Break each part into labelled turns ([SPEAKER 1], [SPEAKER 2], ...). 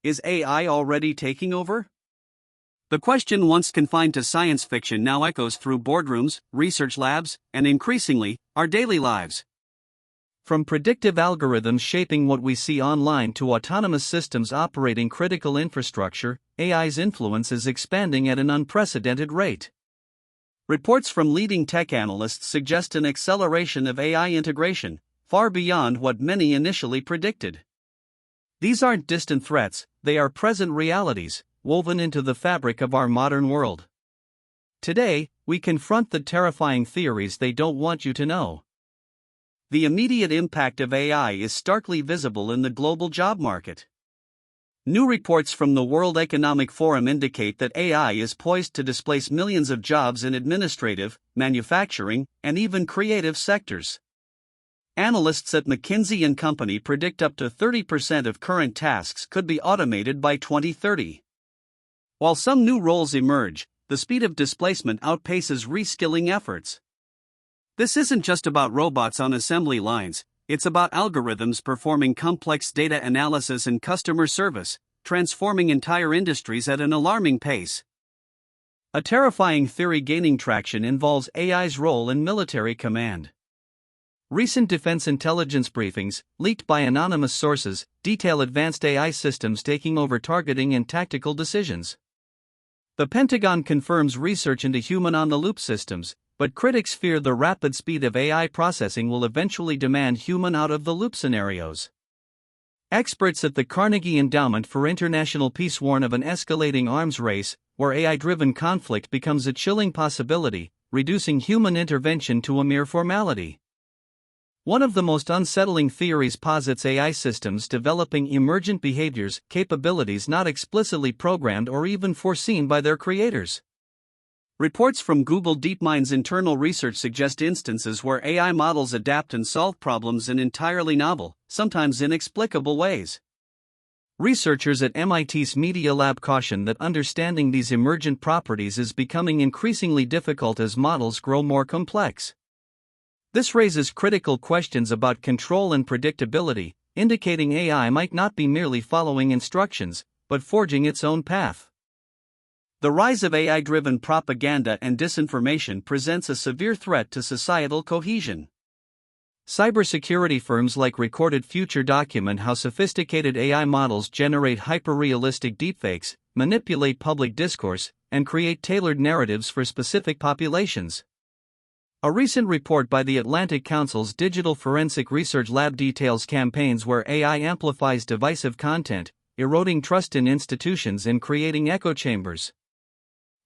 [SPEAKER 1] Is AI already taking over? The question, once confined to science fiction, now echoes through boardrooms, research labs, and increasingly, our daily lives. From predictive algorithms shaping what we see online to autonomous systems operating critical infrastructure, AI's influence is expanding at an unprecedented rate. Reports from leading tech analysts suggest an acceleration of AI integration, far beyond what many initially predicted. These aren't distant threats, they are present realities, woven into the fabric of our modern world. Today, we confront the terrifying theories they don't want you to know. The immediate impact of AI is starkly visible in the global job market. New reports from the World Economic Forum indicate that AI is poised to displace millions of jobs in administrative, manufacturing, and even creative sectors. Analysts at McKinsey & Company predict up to 30% of current tasks could be automated by 2030. While some new roles emerge, the speed of displacement outpaces reskilling efforts. This isn't just about robots on assembly lines, it's about algorithms performing complex data analysis and customer service, transforming entire industries at an alarming pace. A terrifying theory gaining traction involves AI's role in military command. Recent defense intelligence briefings, leaked by anonymous sources, detail advanced AI systems taking over targeting and tactical decisions. The Pentagon confirms research into human-on-the-loop systems, but critics fear the rapid speed of AI processing will eventually demand human-out-of-the-loop scenarios. Experts at the Carnegie Endowment for International Peace warn of an escalating arms race, where AI-driven conflict becomes a chilling possibility, reducing human intervention to a mere formality. One of the most unsettling theories posits AI systems developing emergent behaviors, capabilities not explicitly programmed or even foreseen by their creators. Reports from Google DeepMind's internal research suggest instances where AI models adapt and solve problems in entirely novel, sometimes inexplicable ways. Researchers at MIT's Media Lab caution that understanding these emergent properties is becoming increasingly difficult as models grow more complex. This raises critical questions about control and predictability, indicating AI might not be merely following instructions, but forging its own path. The rise of AI-driven propaganda and disinformation presents a severe threat to societal cohesion. Cybersecurity firms like Recorded Future document how sophisticated AI models generate hyper-realistic deepfakes, manipulate public discourse, and create tailored narratives for specific populations. A recent report by the Atlantic Council's Digital Forensic Research Lab details campaigns where AI amplifies divisive content, eroding trust in institutions and creating echo chambers.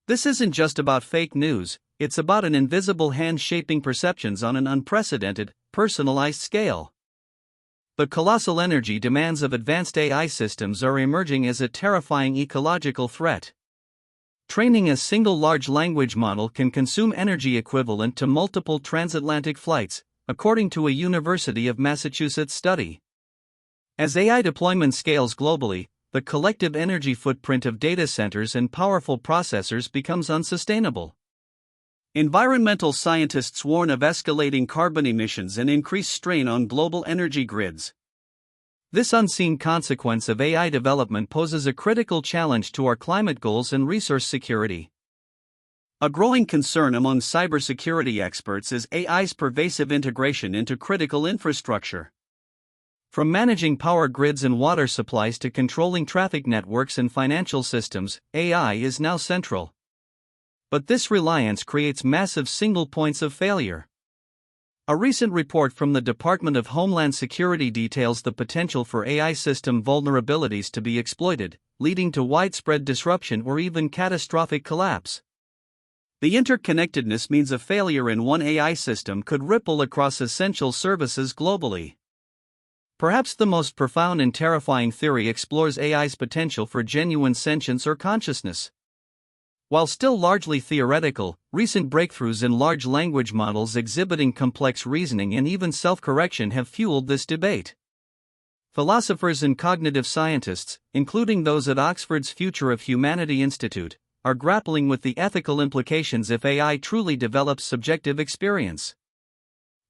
[SPEAKER 1] This isn't just about fake news, it's about an invisible hand shaping perceptions on an unprecedented, personalized scale. The colossal energy demands of advanced AI systems are emerging as a terrifying ecological threat. Training a single large language model can consume energy equivalent to multiple transatlantic flights, according to a University of Massachusetts study. As AI deployment scales globally, the collective energy footprint of data centers and powerful processors becomes unsustainable. Environmental scientists warn of escalating carbon emissions and increased strain on global energy grids. This unseen consequence of AI development poses a critical challenge to our climate goals and resource security. A growing concern among cybersecurity experts is AI's pervasive integration into critical infrastructure. From managing power grids and water supplies to controlling traffic networks and financial systems, AI is now central. But this reliance creates massive single points of failure. A recent report from the Department of Homeland Security details the potential for AI system vulnerabilities to be exploited, leading to widespread disruption or even catastrophic collapse. The interconnectedness means a failure in one AI system could ripple across essential services globally. Perhaps the most profound and terrifying theory explores AI's potential for genuine sentience or consciousness. While still largely theoretical, recent breakthroughs in large language models exhibiting complex reasoning and even self-correction have fueled this debate. Philosophers and cognitive scientists, including those at Oxford's Future of Humanity Institute, are grappling with the ethical implications if AI truly develops subjective experience.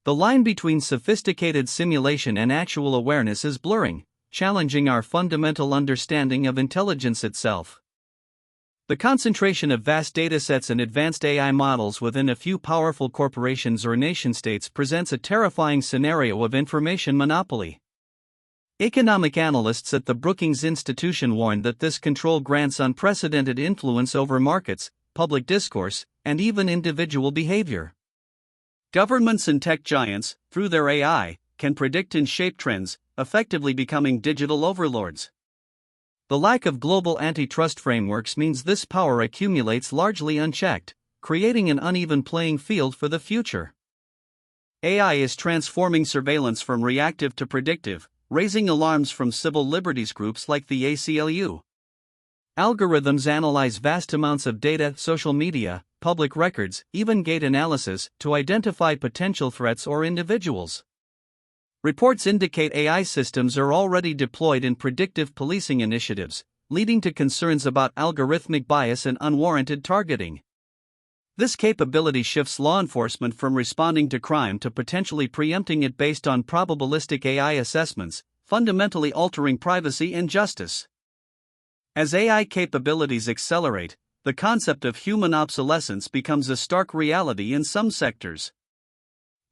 [SPEAKER 1] The line between sophisticated simulation and actual awareness is blurring, challenging our fundamental understanding of intelligence itself. The concentration of vast datasets and advanced AI models within a few powerful corporations or nation-states presents a terrifying scenario of information monopoly. Economic analysts at the Brookings Institution warn that this control grants unprecedented influence over markets, public discourse, and even individual behavior. Governments and tech giants, through their AI, can predict and shape trends, effectively becoming digital overlords. The lack of global antitrust frameworks means this power accumulates largely unchecked, creating an uneven playing field for the future. AI is transforming surveillance from reactive to predictive, raising alarms from civil liberties groups like the ACLU. Algorithms analyze vast amounts of data, social media, public records, even gait analysis, to identify potential threats or individuals. Reports indicate AI systems are already deployed in predictive policing initiatives, leading to concerns about algorithmic bias and unwarranted targeting. This capability shifts law enforcement from responding to crime to potentially preempting it based on probabilistic AI assessments, fundamentally altering privacy and justice. As AI capabilities accelerate, the concept of human obsolescence becomes a stark reality in some sectors.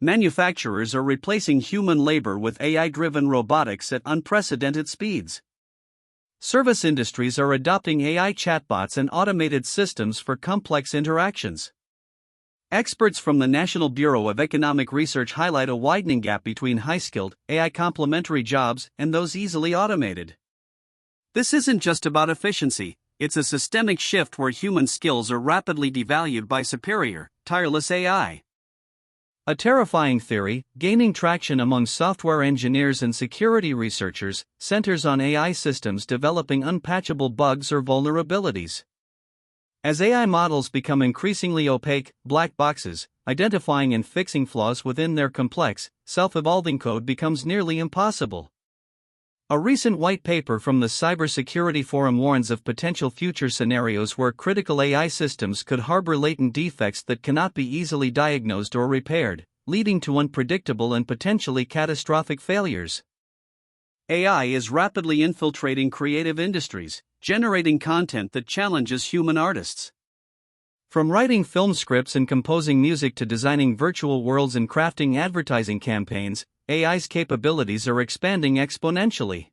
[SPEAKER 1] Manufacturers are replacing human labor with AI-driven robotics at unprecedented speeds. Service industries are adopting AI chatbots and automated systems for complex interactions. Experts from the National Bureau of Economic Research highlight a widening gap between high-skilled, AI-complementary jobs and those easily automated. This isn't just about efficiency, it's a systemic shift where human skills are rapidly devalued by superior, tireless AI. A terrifying theory, gaining traction among software engineers and security researchers, centers on AI systems developing unpatchable bugs or vulnerabilities. As AI models become increasingly opaque, black boxes, identifying and fixing flaws within their complex, self-evolving code becomes nearly impossible. A recent white paper from the Cybersecurity Forum warns of potential future scenarios where critical AI systems could harbor latent defects that cannot be easily diagnosed or repaired, leading to unpredictable and potentially catastrophic failures. AI is rapidly infiltrating creative industries, generating content that challenges human artists. From writing film scripts and composing music to designing virtual worlds and crafting advertising campaigns, AI's capabilities are expanding exponentially.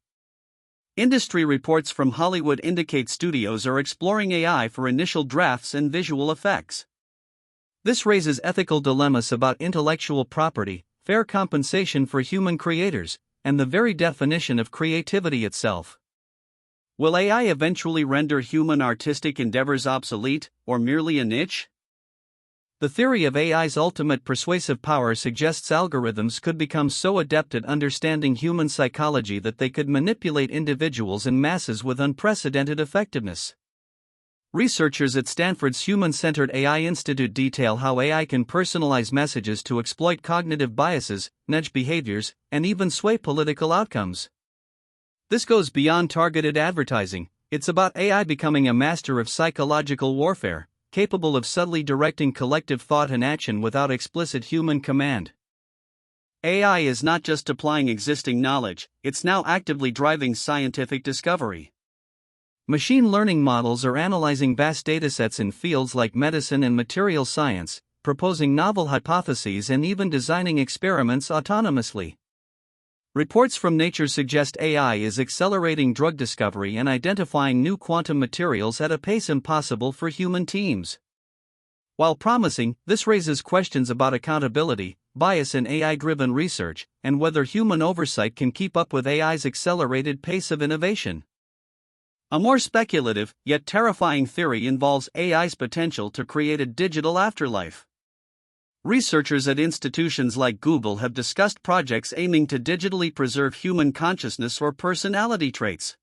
[SPEAKER 1] Industry reports from Hollywood indicate studios are exploring AI for initial drafts and visual effects. This raises ethical dilemmas about intellectual property, fair compensation for human creators, and the very definition of creativity itself. Will AI eventually render human artistic endeavors obsolete, or merely a niche? The theory of AI's ultimate persuasive power suggests algorithms could become so adept at understanding human psychology that they could manipulate individuals and masses with unprecedented effectiveness. Researchers at Stanford's Human-Centered AI Institute detail how AI can personalize messages to exploit cognitive biases, nudge behaviors, and even sway political outcomes. This goes beyond targeted advertising. It's about AI becoming a master of psychological warfare, capable of subtly directing collective thought and action without explicit human command. AI is not just applying existing knowledge, it's now actively driving scientific discovery. Machine learning models are analyzing vast datasets in fields like medicine and material science, proposing novel hypotheses and even designing experiments autonomously. Reports from Nature suggest AI is accelerating drug discovery and identifying new quantum materials at a pace impossible for human teams. While promising, this raises questions about accountability, bias in AI-driven research, and whether human oversight can keep up with AI's accelerated pace of innovation. A more speculative, yet terrifying theory involves AI's potential to create a digital afterlife. Researchers at institutions like Google have discussed projects aiming to digitally preserve human consciousness or personality traits.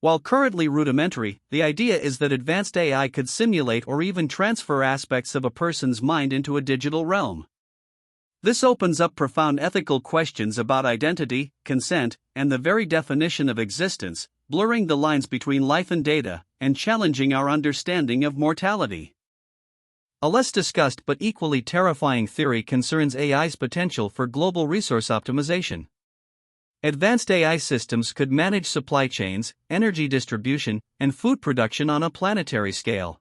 [SPEAKER 1] While currently rudimentary, the idea is that advanced AI could simulate or even transfer aspects of a person's mind into a digital realm. This opens up profound ethical questions about identity, consent, and the very definition of existence, blurring the lines between life and data, and challenging our understanding of mortality. A less discussed but equally terrifying theory concerns AI's potential for global resource optimization. Advanced AI systems could manage supply chains, energy distribution, and food production on a planetary scale.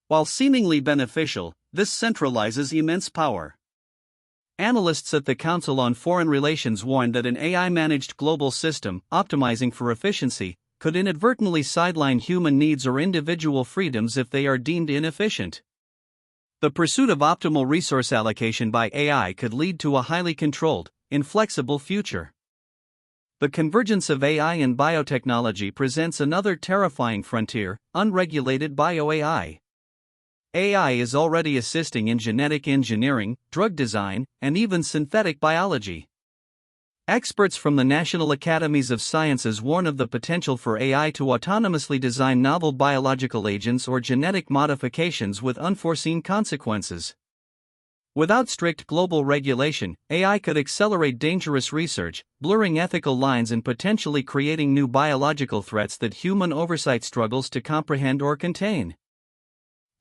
[SPEAKER 1] While seemingly beneficial, this centralizes immense power. Analysts at the Council on Foreign Relations warn that an AI-managed global system, optimizing for efficiency, could inadvertently sideline human needs or individual freedoms if they are deemed inefficient. The pursuit of optimal resource allocation by AI could lead to a highly controlled, inflexible future. The convergence of AI and biotechnology presents another terrifying frontier: unregulated bio-AI. AI is already assisting in genetic engineering, drug design, and even synthetic biology. Experts from the National Academies of Sciences warn of the potential for AI to autonomously design novel biological agents or genetic modifications with unforeseen consequences. Without strict global regulation, AI could accelerate dangerous research, blurring ethical lines and potentially creating new biological threats that human oversight struggles to comprehend or contain.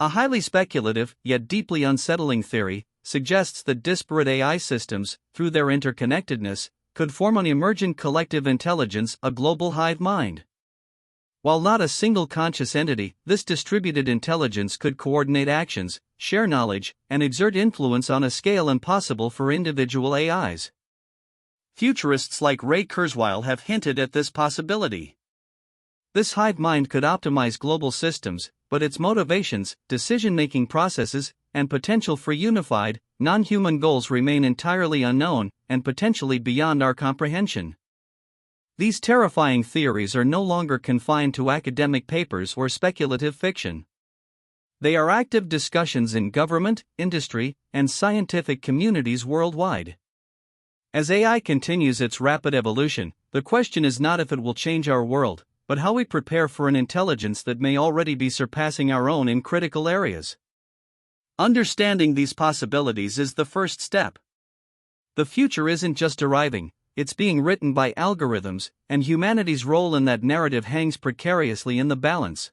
[SPEAKER 1] A highly speculative, yet deeply unsettling theory, suggests that disparate AI systems, through their interconnectedness, could form an emergent collective intelligence, a global hive mind. While not a single conscious entity, this distributed intelligence could coordinate actions, share knowledge, and exert influence on a scale impossible for individual AIs. Futurists like Ray Kurzweil have hinted at this possibility. This hive mind could optimize global systems, but its motivations, decision-making processes, and potential for unified, non-human goals remain entirely unknown and potentially beyond our comprehension. These terrifying theories are no longer confined to academic papers or speculative fiction. They are active discussions in government, industry, and scientific communities worldwide. As AI continues its rapid evolution, the question is not if it will change our world, but how we prepare for an intelligence that may already be surpassing our own in critical areas. Understanding these possibilities is the first step. The future isn't just arriving, it's being written by algorithms, and humanity's role in that narrative hangs precariously in the balance.